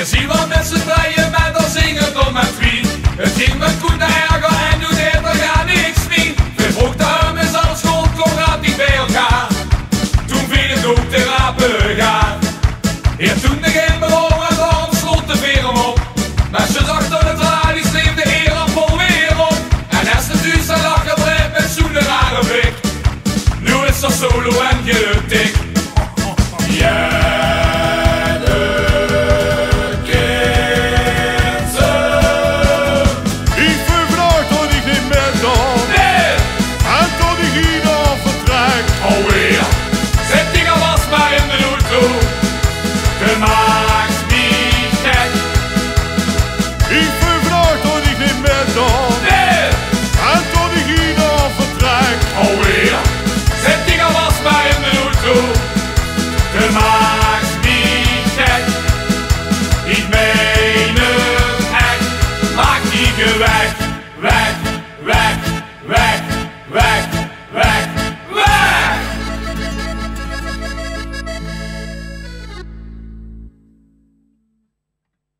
zien wat met z'n tweeën met dan zingen tot met wie. Het ging met goed naar erger en nu deed er gar niks meer. We vroegden hem in zijn school, kon raad niet bij elkaar. Toen viel het ook de rapen gaan. Ja, toen de geen bureau en daarom sloot de veer hem op. Maar ze dachten het radies leefde eer en vol weer op. En als de thuis en lachen bleef met zo'n rare blik. Nu is er solo en gelukkig. Ja. Weg, weg, weg, weg, weg.